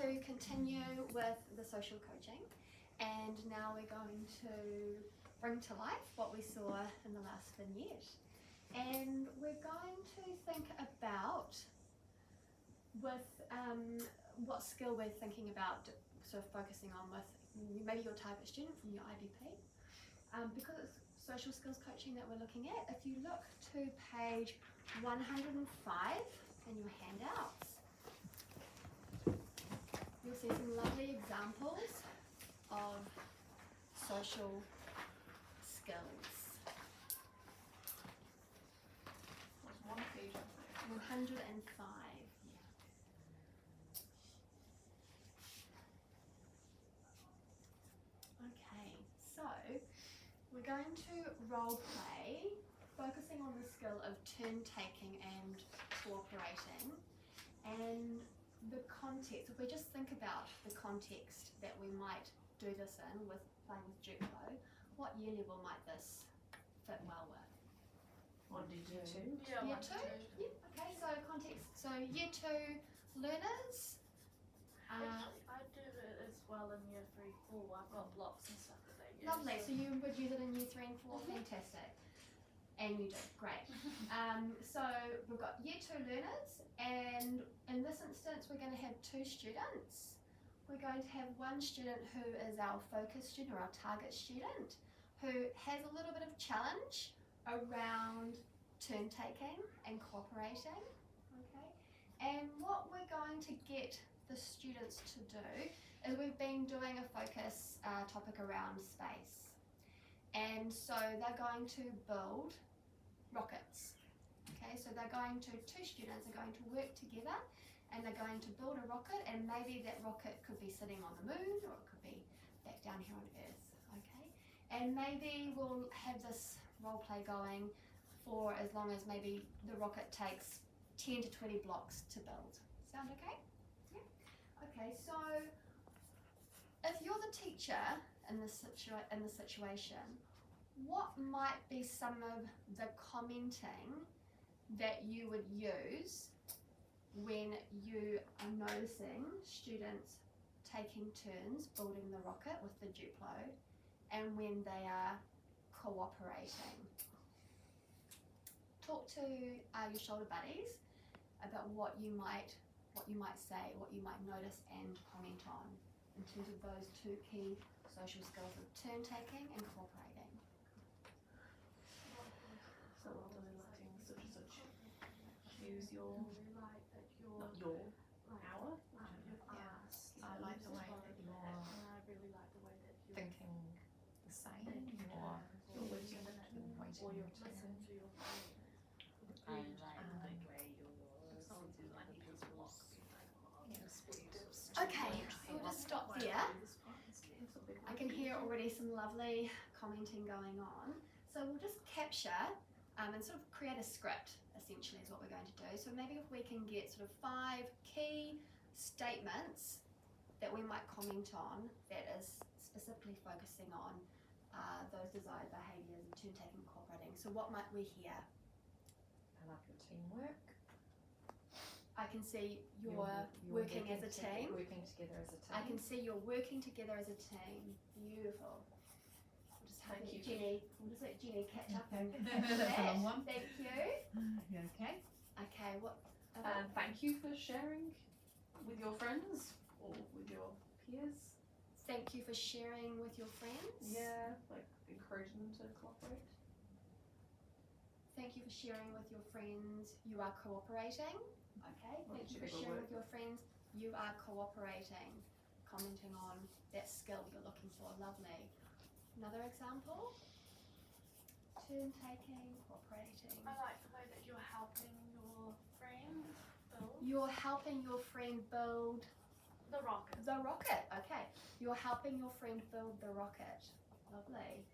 to continue with the social coaching, and now we're going to bring to life what we saw in the last vignette. And we're going to think about with what skill we're thinking about sort of focusing on with maybe your target student from your IBP. Because it's social skills coaching that we're looking at, if you look to page 105 in your handouts, you'll see some lovely examples of social skills. There's one page up there. 105. Okay, so we're going to role play, focusing on the skill of turn taking and cooperating, and the context. If we just think about the context that we might do this in with playing with Duplo, what year level might this fit well with? What did you do? Yeah, Year 1 two? to 2. Yeah, okay, so context. So year 2 learners. Actually, I do it as well in year 3, 4. I've got blocks and stuff that they use. Lovely, so you would use it in year 3 and 4, fantastic. And you do, great. So we've got year 2 learners, and in this instance we're going to have 2 students. We're going to have one student who is our focus student or our target student who has a little bit of challenge around turn taking and cooperating, okay? And what we're going to get the students to do is we've been doing a focus topic around space, and so they're going to build rockets. Okay, so they're going to, 2 students are going to work together and they're going to build a rocket, and maybe that rocket could be sitting on the moon or it could be back down here on Earth, okay? And maybe we'll have this role play going for as long as maybe the rocket takes 10 to 20 blocks to build. Sound okay? Okay, so if you're the teacher in this situation, what might be some of the commenting that you would use when you are noticing students taking turns building the rocket with the Duplo and when they are cooperating? Talk to your shoulder buddies about what you might say, what you might notice and comment on in terms of those 2 key social skills of turn taking and cooperating. So what are we letting such and such use your, really like that you're not your, like, our? you've asked. I like the way that And you're I really like the way that you're thinking the same, thinking or You're waiting and to or waiting you're to- listening to your brain. I like the way If someone's you're like like a a block. Okay, so we'll just stop there. I can hear already some lovely commenting going on. So we'll just capture and sort of create a script, essentially, is what we're going to do. So maybe if we can get sort of 5 key statements that we might comment on that is specifically focusing on those desired behaviours and turn taking and cooperating. So what might we hear? I like your teamwork. I can see you're working as a team. Working together as a team. I can see you're working together as a team. Beautiful. We'll just have Thank you. Jenny. We'll just let Jenny catch up and That's a that. long one. Thank you. You okay? Okay, what? Thank you for sharing with your friends or with your peers. Thank you for sharing with your friends. Yeah, like encouraging them to cooperate. Thank you for sharing with your friends. You are cooperating. Okay. What Thank you did for you sharing work? with your friends. You are cooperating. Commenting on that skill you're looking for. Lovely. Another example. Turn taking, cooperating. I like the way that you're helping your friend build You're helping your friend build the rocket. the rocket. Okay. You're helping your friend build the rocket. Lovely.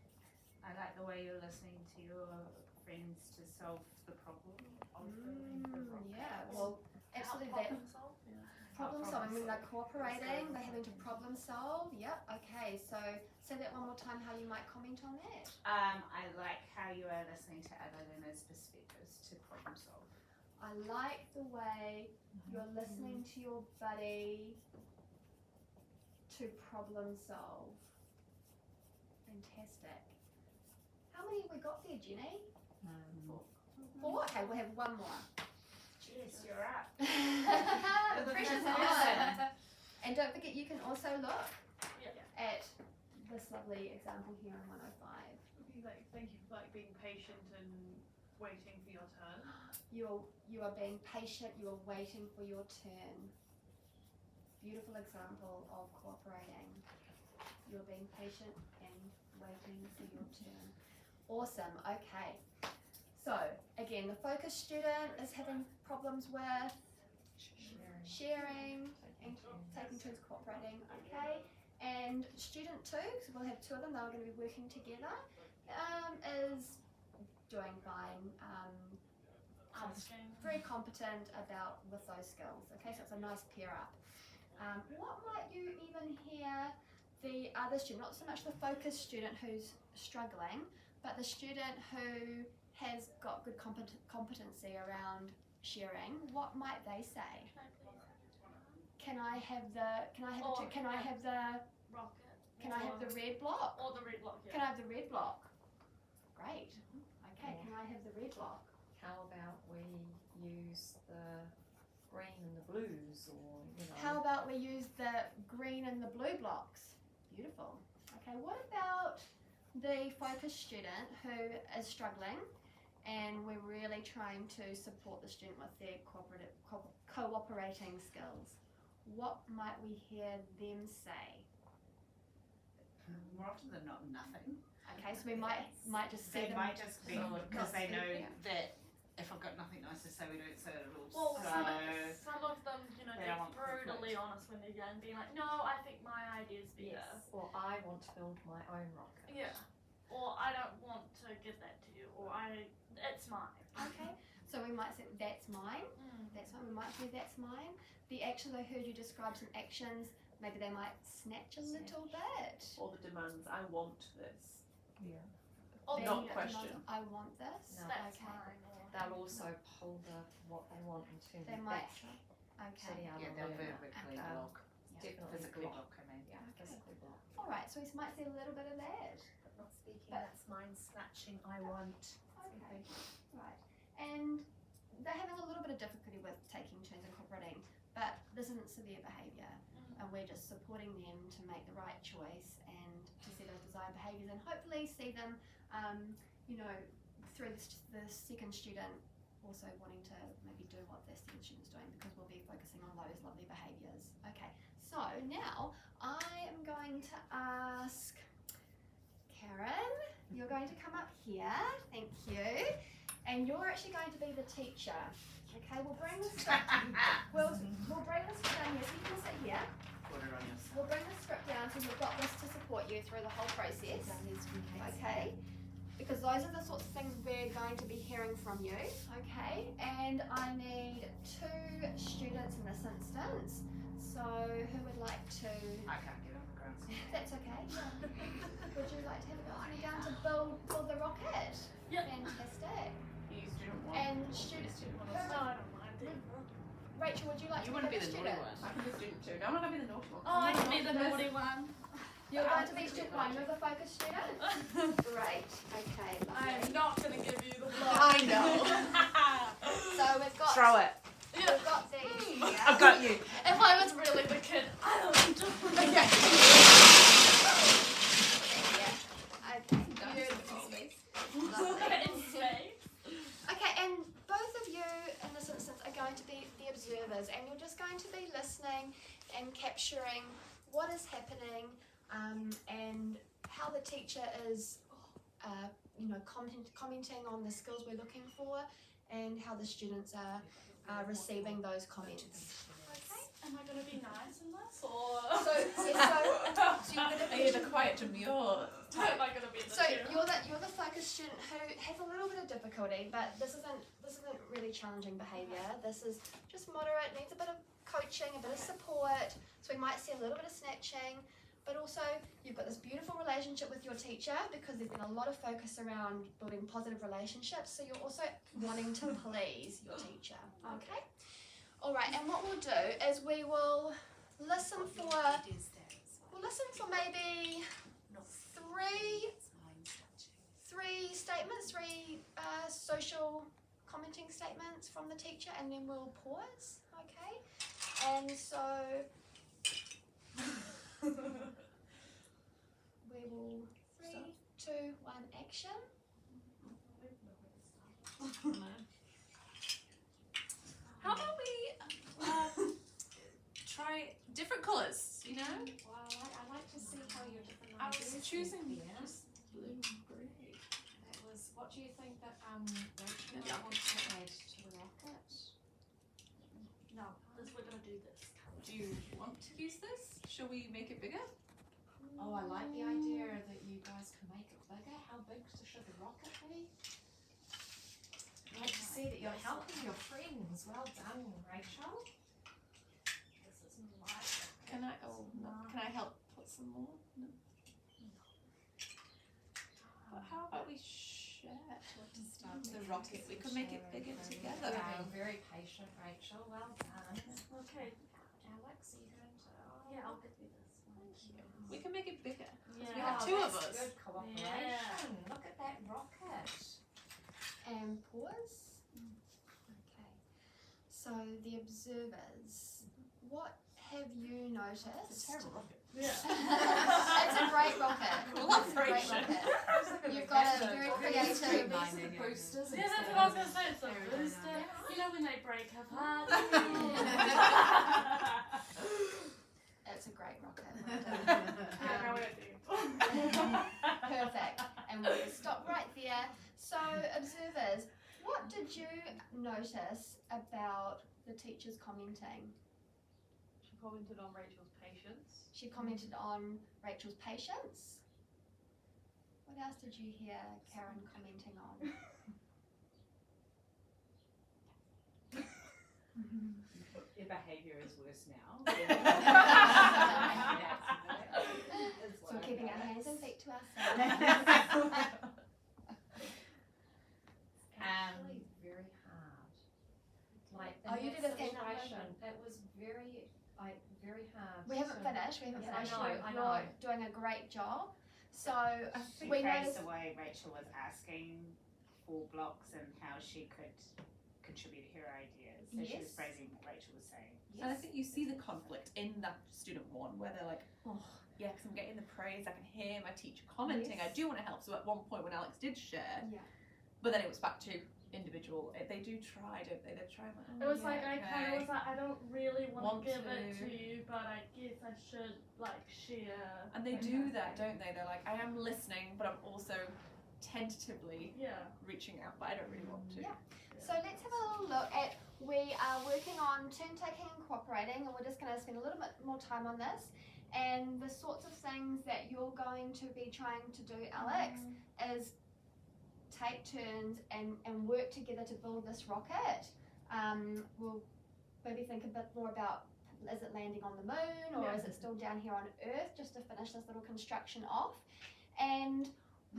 I like the way you're listening to your friends to solve the problem of building the rocket. Yeah. Well, absolutely. That Problem solve. problem solving. When they're cooperating, they're having to problem solve. Yep. Okay. So say that one more time. How you might comment on that. I like how you are listening to other learners' perspectives to problem solve. I like the way you're listening to your buddy to problem solve. Fantastic. How many have we got there, Jenny? 4? Okay, we'll have one more. Yes, you're up. The pressure's on. And don't forget, you can also look at this lovely example here in 105. Thank you for being patient and waiting for your turn. You are being patient, you are waiting for your turn. Beautiful example of cooperating. You're being patient and waiting for your turn. Awesome, okay. So, again, the focus student is having problems with sharing and taking turns cooperating, okay. And student 2, because we'll have 2 of them, they're going to be working together, is doing fine. Asking. Very competent with those skills. Okay, so it's a nice pair up. What might you even hear the other student, not so much the focus student who's struggling, but the student who has got good competency around sharing? What might they say? Can I have the Rocket. can I have the red block? Or the red block, Can I have the red block? Great. Okay, can I have the red block? How about we use the green and the blues, or How about we use the green and the blue blocks? Beautiful. Okay, what about the focus student who is struggling, and we're really trying to support the student with their cooperating skills? What might we hear them say? More often than not, nothing. Okay, so we might just see They them. might just be because they know Yeah. that if I've got nothing nice to say, we don't say it at all. Well, So some of them, They they're don't want brutally conflict. honest when they're young, being like, no, I think my idea's better. yes, or I want to build my own rocket. Yeah. Or I don't want to give that to you, or it's mine. Okay, so we might say that's mine. That's fine. We might do that's mine. The action I heard you describe some actions. Maybe they might snatch a little bit. Or the demands, I want this. Yeah. Or Not Then question. I want this. No. that's Okay. mine. Or They'll also pull what they want and turn They it might. back to Okay. the other yeah, they'll learner. verbally Um, block, Definitely physically block. block. I mean, Yeah, Okay. physically block. All right. So we might see a little bit of that. But not speaking, But- that's mine. Snatching, I want. Okay. Right. And they're having a little bit of difficulty with taking turns and cooperating, but this isn't severe behaviour, and we're just supporting them to make the right choice and to see those desired behaviours, and hopefully see them, through the second student also wanting to maybe do what the second student's doing, because we'll be focusing on those lovely behaviours. Okay, so now I am going to ask Karen, you're going to come up here, thank you, and you're actually going to be the teacher. Okay, we'll bring the script, we'll bring the script down here, so you can sit here. put it on your side. We'll bring the script down so we've got this to support you through the whole process. Okay, because those are the sorts of things we're going to be hearing from you. Okay, and I need 2 students in this instance. So who would like to? I can't get on the ground. That's okay. Would you like to have a go at me down to build the rocket? Yep. Fantastic. You student one. And student, No, I don't mind it. Rachel, would you like You to want to be be the the naughty student? one. I can be student 2. No, I'm not going to be the naughty one. Oh, I can be the naughty one. You're going to be student 1. You're the focus student. Great. Okay. I am lovely. not going to give you the block. I know. So we've got. Throw it. We've got these here. I've got you. If I was really the kid, I don't do it. Yeah. Okay. Beautiful. In space. Okay, and both of you in this instance are going to be the observers, and you're just going to be listening and capturing what is happening, and how the teacher is, commenting on the skills we're looking for, and how the students are receiving those comments. Okay. Am I going to be nice in this? Or So you're going to Are you the quiet demure? am I going to be the So kid? you're the focus student who has a little bit of difficulty, but this isn't really challenging behaviour. This is just moderate, needs a bit of coaching, a bit of support. So we might see a little bit of snatching, but also you've got this beautiful relationship with your teacher because there's been a lot of focus around building positive relationships. So you're also wanting to please your teacher. Okay. All right. And what we'll do is we will listen for. listen for maybe three statements, three social commenting statements from the teacher, and then we'll pause, okay? And so we will 3, 2, 1, action. How about we try different colours, you know? Well, I like to see how your different I ideas was choosing here. just blue and grey. It was, what do you think that Rachel might want to add to the rocket? No, we're gonna do this. Do you want to use this? Shall we make it bigger? Oh, I like the idea that you guys can make it bigger. How big should the rocket be? I like to see that you're helping your friends. Well done, Rachel. This is my Can I? Oh no. Can I help put some more? No. But how about we share the rocket? We could make it bigger together. You're being very patient, Rachel. Well done. Okay. Alex, are you going to? Yeah, I'll give you this one. We can make it bigger. Yeah. We have two of that's us. Good cooperation. Look at that rocket. And pause. Okay. So the observers, what have you noticed? It's a terrible rocket. Yeah. It's a great rocket. It's a great rocket. You've got a very creative. boosters. Yeah, that's what I was gonna say. It's a booster. You know when they break apart. It's a great rocket. Well done. Perfect. And we'll just stop right there. So, observers, what did you notice about the teachers commenting? She commented on Rachel's patience. She commented on Rachel's patience. What else did you hear Karen commenting on? Your behaviour is worse now. So we're keeping our hands and feet to ourselves. Actually very hard. Like in Oh, you that did a thing. situation, it was very hard. We haven't to- finished. We haven't Yeah, I finished. know, You're I know. doing a great job. So She we praised noticed. the way Rachel was asking for blocks and how she could contribute her ideas. So she was Yes. praising what Rachel was saying. And I think you see the conflict in that student one where they're like, oh, yeah, because I'm getting the praise, I can hear my teacher commenting, I Yes. do want to help. So at one point when Alex did share, Yeah. but then it was back to individual. They do try, don't they? They try. Like, oh, It was yeah, like I kind okay. of was like I don't really want Want to give it to. to you, but I guess I should like share. And they do that, don't they? They're like, I am listening, but I'm also tentatively Yeah. reaching out, but I don't really want to. Yeah. So let's have a little look at. We are working on turn taking and cooperating, and we're just going to spend a little bit more time on this. And the sorts of things that you're going to be trying to do, Alex, is take turns and work together to build this rocket. We'll maybe think a bit more about, is it landing on the moon or is it still down here on Earth, just to finish this little construction off. And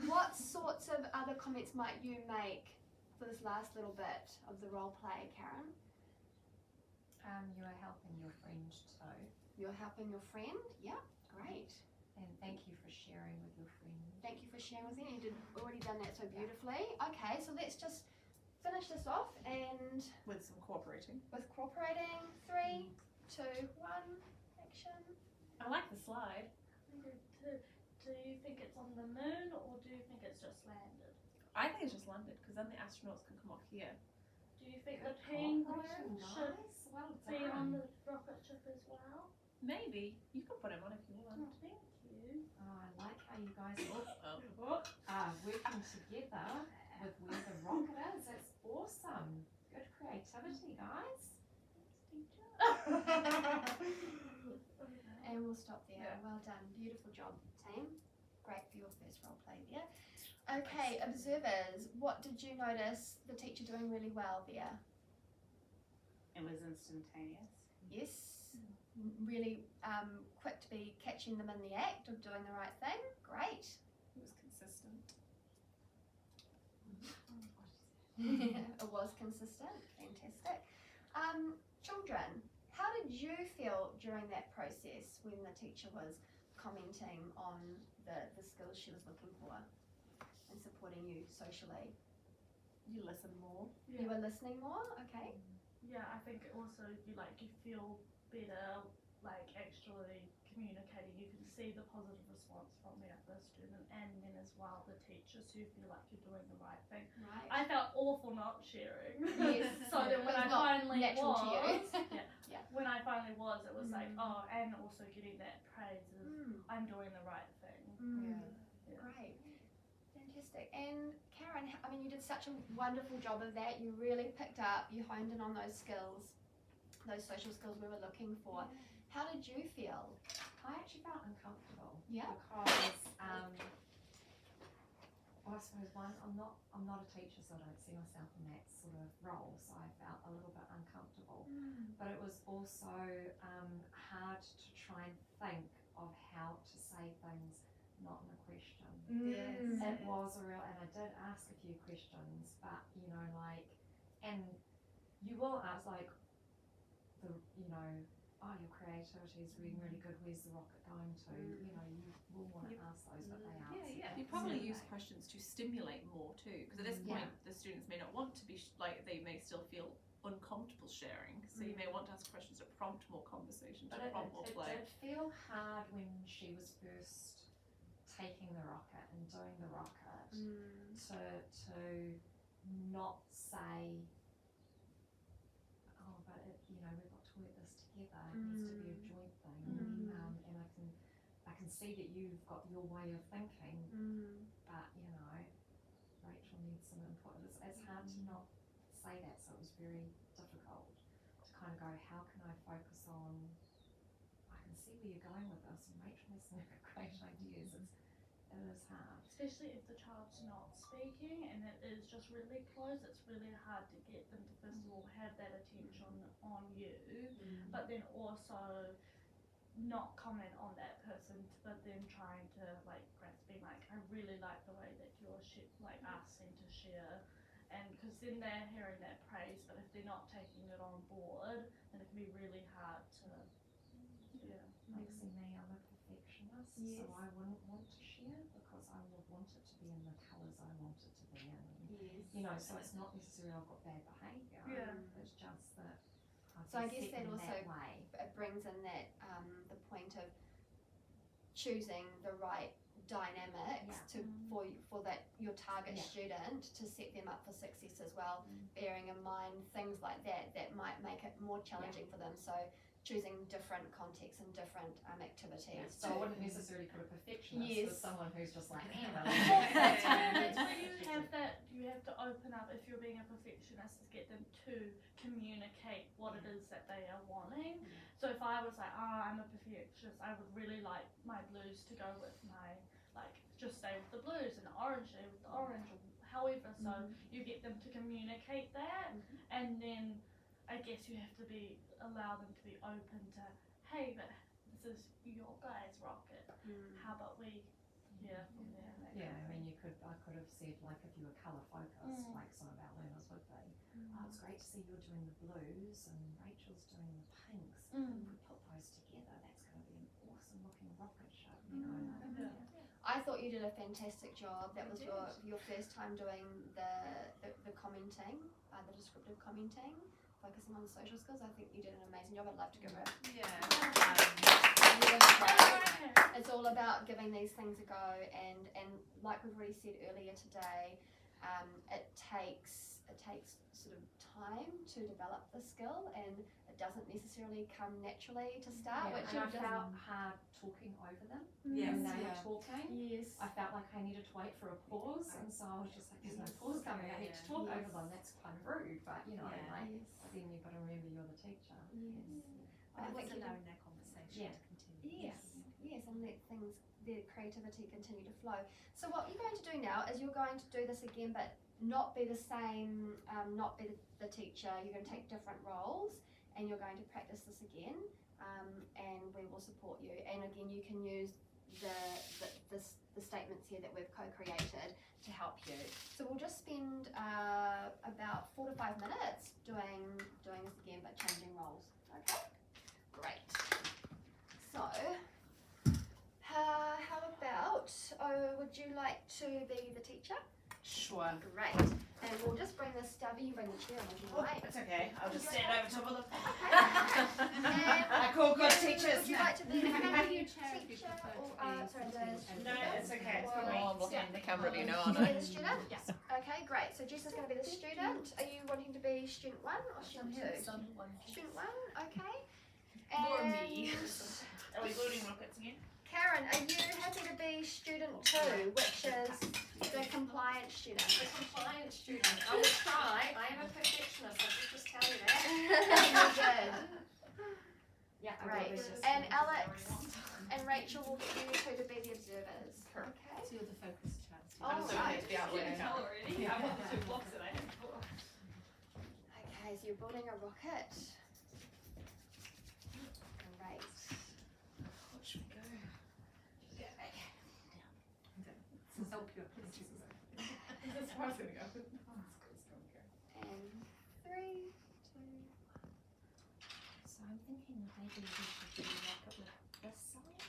what sorts of other comments might you make for this last little bit of the role play, Karen? You are helping your friend too. You're helping your friend? Yeah, great. And thank you for sharing with your friend. Thank you for sharing with me. You did already done that so beautifully. Okay, so let's just finish this off and With some cooperating. with cooperating. 3, 2, 1, action. I like the slide. Do you think it's on the moon or do you think it's just landed? I think it's just landed because then the astronauts can come off here. Do you think the Cooperation, penguin should nice. Well be on done. the rocket ship as well? Maybe you can put him on if you want. Oh, thank you. Oh, I like how you guys Oh. are working together with where the rocket is. That's awesome. Good creativity, guys. And we'll stop there. Yeah. Well done. Beautiful job, team. Great for your first role play there. Okay, observers, what did you notice the teacher doing really well there? It was instantaneous. Yes. Really quick to be catching them in the act of doing the right thing. Great. It was consistent. It was consistent. Fantastic. Children, how did you feel during that process when the teacher was commenting on the skills she was looking for and supporting you socially. You listen more. You were listening more, okay? Yeah, I think also you feel better actually communicating. You can see the positive response from the other student and then as well the teachers who feel like you're doing the right thing. Right. I felt awful not sharing. Yes. So then when I It's not finally natural was, to you. when I finally was, it was like, Mm. oh, and also getting that praise of I'm doing the right thing. Mm. Yeah. Great. Fantastic. And Karen, I mean, you did such a wonderful job of that. You really picked up, you honed in on those skills, those social skills we were looking for. How did you feel? I actually felt uncomfortable. Yeah. Because well, I suppose one, I'm not a teacher, so I don't see myself in that sort of role, so I felt a little bit uncomfortable. But it was also hard to try and think of how to say things not in a question. Yes. It was a real, and I did ask a few questions, but and you will ask oh, your creativity is really, really good, where's the rocket going to? You will want to ask those, but they answer. You probably use questions to stimulate more too, because at this point the students may not want to be they may still feel uncomfortable sharing, so you may want to ask questions to prompt more conversation, to prompt more play. It did feel hard when she was first taking the rocket and doing the rocket to not say, oh, but we've got to work this together. It needs to be a joint thing, and I can see that you've got your way of thinking, but Rachel needs some input. It's hard to not say that, so it was very difficult to kind of go, how can I focus on, I can see where you're going with this, and Rachel has some great ideas. It is hard. Especially if the child's not speaking and it is just really close, it's really hard to get them to first of all have that attention on you, but then also not comment on that person, but then trying to being I really like the way that you're asking to share, and because then they're hearing that praise, but if they're not taking it on board, then it can be really hard to See me, I'm a perfectionist, so I wouldn't want to share because I would want it to be in the colours I want it to be in. So it's not necessarily I've got bad behaviour. It's just that So I guess set that in also that way. it brings in that the point of choosing the right dynamics for that your target student, to set them up for success as well, bearing in mind things like that might make it more challenging for them. So choosing different contexts and different activities. So I wouldn't necessarily put a perfectionist with someone who's just like That's where you have that, you have to open up, if you're being a perfectionist, is get them to communicate what it is that they are wanting. So if I was like, I'm a perfectionist, I would really like my blues to go with my, just stay with the blues, and the orange stay with the orange, or however, so you get them to communicate that, and then I guess you have to allow them to be open to, hey, but this is your guys' rocket. How about we hear from there? I mean, I could have said, if you were colour focused, like some of our learners would be, it's great to see you're doing the blues and Rachel's doing the pinks. If we put those together, that's going to be an awesome looking rocket ship, I thought you did a fantastic job. That was your first time doing the commenting, the descriptive commenting, focusing on the social skills. I think you did an amazing job. I'd love to give her. It's all about giving these things a go, and like we've already said earlier today, it takes sort of time to develop the skill, and it doesn't necessarily come naturally to start. And I felt hard talking over them when they were talking. I felt like I needed to wait for a pause, and so I was just like, there's no pause coming, I need to talk over them. That's kind of rude, but then you've got to remember you're the teacher. But also allowing that conversation to continue. Yes, and let their creativity continue to flow. So what you're going to do now is you're going to do this again, but not be the same, not be the teacher. You're going to take different roles, and you're going to practice this again, and we will support you. And again, you can use the statements here that we've co-created to help you. So we'll just spend about 4 to 5 minutes doing this again, but changing roles. Okay, great. So would you like to be the teacher? Sure. Great. And we'll just bring this stuff. You can bring the chair, would you Oh, like? it's okay. I'll just stand over top of the. And I call good teachers. would you like to be the Your chair if you teacher prefer or to sorry, be the student. No, it's okay. It's for Or- me. Oh, I'm looking at the camera, do you know, to aren't be I? the student? Yes. Okay, great. So Jess is going to be the student. Are you wanting to be student 1 or student 2? Student 1, okay. More And me. Are we building rockets again? Karen, are you happy to be student 2, which is the compliant student? The compliant student. I will try. I am a perfectionist. I should just tell you that. Very good. Yeah, I Great. will. It's just And something I Alex really want. and Rachel will get you two to be the observers. Correct. Okay. So you're the focus child. Oh, so right. to be out with Tell already. I want the 2 blocks that I had before. Okay, so you're building a rocket. Great. Watch me go. Yeah. To help you. That's where I was going to go. And 3, 2. So I'm thinking that maybe we should do a rocket with this size.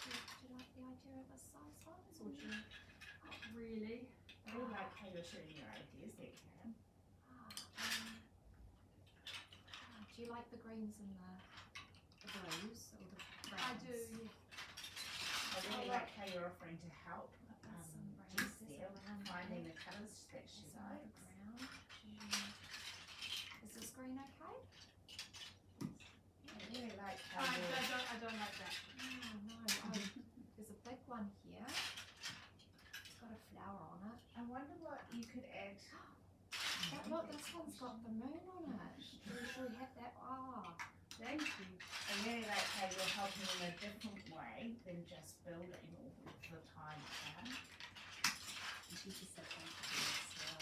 Do you like the idea of a size wise, or do you? Not really. I really like how you're sharing your ideas there, Karen. Do you like the greens and the blues or the browns? I do, yeah. I really like how you're offering to help There's some browns. Jess There's there a brown finding there. the colours that she There's another likes. brown. Is this green okay? I really like how I you're. don't like that. Oh no, there's a big one here. It's got a flower on it. I wonder what you could add. But look, this one's got the moon on it. Should we have that? Ah, Thank you. I really like how you're helping in a different way than just building all the time. Karen. She just said thank you as well.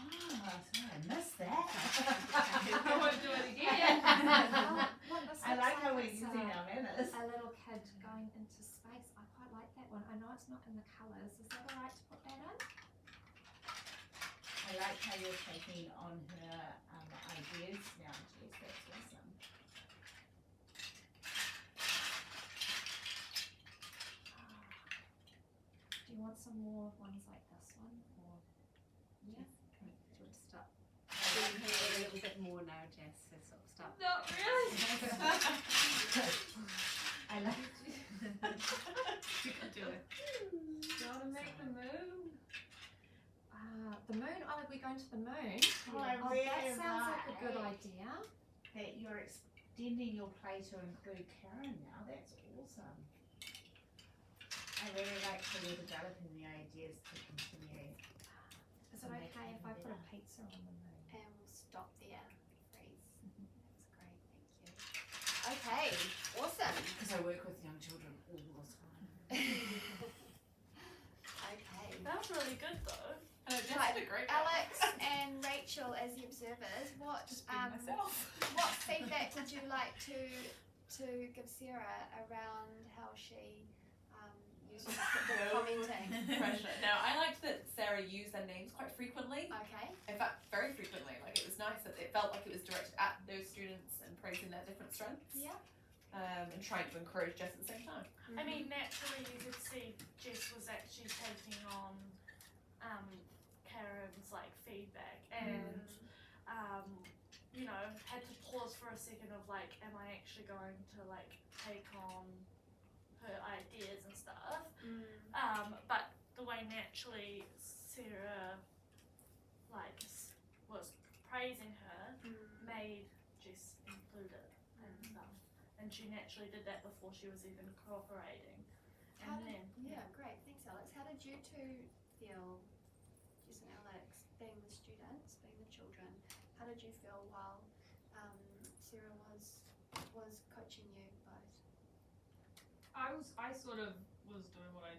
Ah, sorry, I missed that. I won't do it again. Look, this I looks like how we're it's using our manners. a little kid going into space. I quite like that one. I know it's not in the colours. Is that alright to put that in? I like how you're taking on her ideas now, Jess. That's awesome. Do you want some more ones like this one? Or yeah? Do you want to start doing her a little bit more now, Jess? So sort of start. Not really. I like. You can do it. Do you want to make the moon? The moon. Oh, we're going to the moon. Oh, I Oh, really that sounds like a good like idea. that you're extending your play to include Karen now. That's awesome. I really like how you're developing the ideas to continue. Is it okay if I put a pizza on the moon? And we'll stop there. Freeze. That's great, thank you. Okay, awesome. Because I work with young children all the time. Okay. That's really good though. Jess Right, did a great job. Alex and Rachel as the observers, what Just being myself. what feedback would you like to give Sarah around how she uses the commenting? Pressure. Now, I liked that Sarah used their names quite frequently. Okay. In fact, very frequently. Like, it was nice that it felt like it was directed at those students and praising their different strengths. Yeah. And trying to encourage Jess at the same time. I mean, naturally you could see Jess was actually taking on Karen's like feedback and you know, had to pause for a second of like, am I actually going to like take on her ideas and stuff? But the way naturally Sarah like was praising her made Jess include it and stuff. And she naturally did that before she was even cooperating. How And did, then yeah, great. Thanks, Alex. How did you two feel, Jess and Alex, being the students, being the children? How did you feel while Sarah was coaching you both? I sort of was doing what I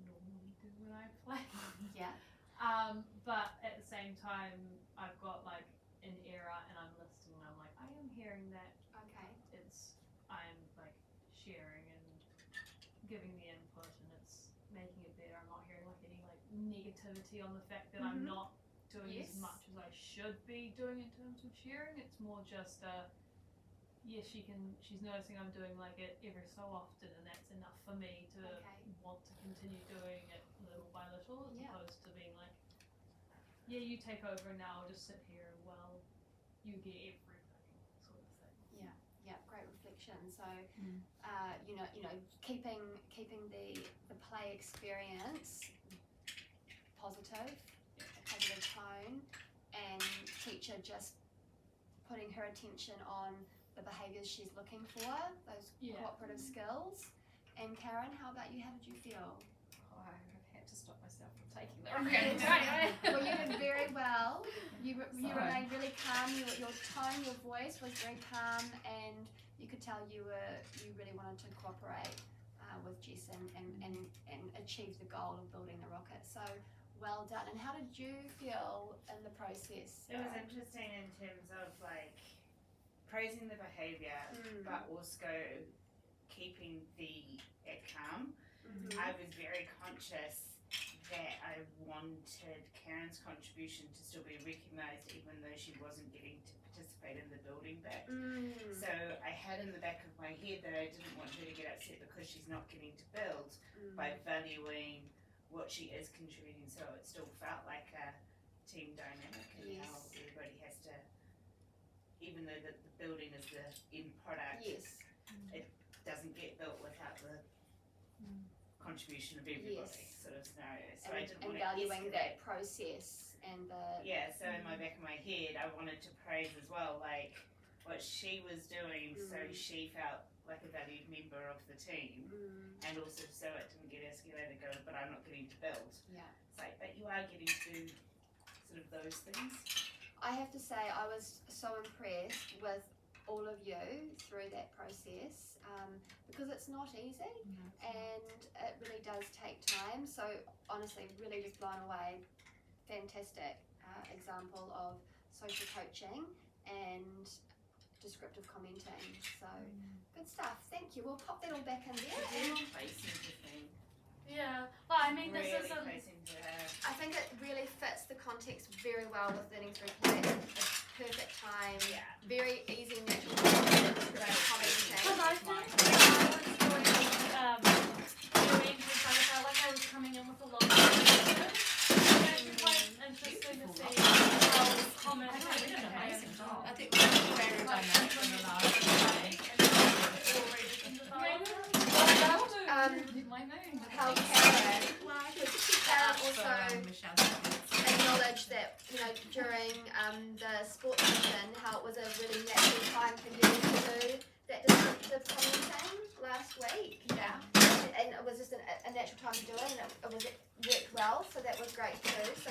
normally do when I play. Yeah. But at the same time, I've got like an error and I'm listening and I'm like, I am hearing that. Okay. I'm like sharing and giving the input and it's making it better. I'm not hearing like any like negativity on the fact that I'm not doing Yes. as much as I should be doing in terms of sharing. It's more just yeah, she's noticing I'm doing like it every so often, and that's enough for me to want to continue doing it little by little, as opposed to being like, yeah, you take over and now I'll just sit here while you get everything, sort of thing. Yeah, great reflection. So, you know, keeping the play experience positive, a positive tone, and teacher just putting her attention on the behaviours she's looking for, those cooperative skills. And Karen, how about you? How did you feel? Oh, I had to stop myself from taking the wrong Well, you did very well. You remained really calm. Your tone, your voice was very calm, and you could tell you really wanted to cooperate with Jess and achieve the goal of building the rocket. So well done. And how did you feel in the process? It was interesting in terms of like praising the behaviour, but also keeping it calm. I was very conscious that I wanted Karen's contribution to still be recognised, even though she wasn't getting to participate in the building bit. So I had in the back of my head that I didn't want her to get upset because she's not getting to build, by valuing what she is contributing, so it still felt like a team dynamic, and how everybody has to, even though the building is the end product, it doesn't get built without the contribution of everybody, sort of scenario. So I didn't want to valuing escalate. that process and the So in my back of my head, I wanted to praise as well, like what she was doing, so she felt like a valued member of the team, and also so it didn't get escalated, go, but I'm not getting to build. It's like, but you are getting to do sort of those things. I have to say, I was so impressed with all of you through that process, because it's not easy, and it really does take time. So honestly, really just blown away. Fantastic example of social coaching and descriptive commenting. So good stuff. Thank you. We'll pop that all back in there. Yeah, but I mean, this Really isn't. placing to her. I think it really fits the context very well with learning through play. It's perfect time. Very easy, natural commenting. Because I think when I was doing this, I felt like I was coming in with a lot of questions. It's actually quite interesting to see how commenting can amazing job. I think we're very dynamic in the last day. How Karen also acknowledged that, you know, during the sports session, how it was a really natural time for you to do that descriptive commenting last week. And it was just a natural time to do it, and it worked well, so that was great too. So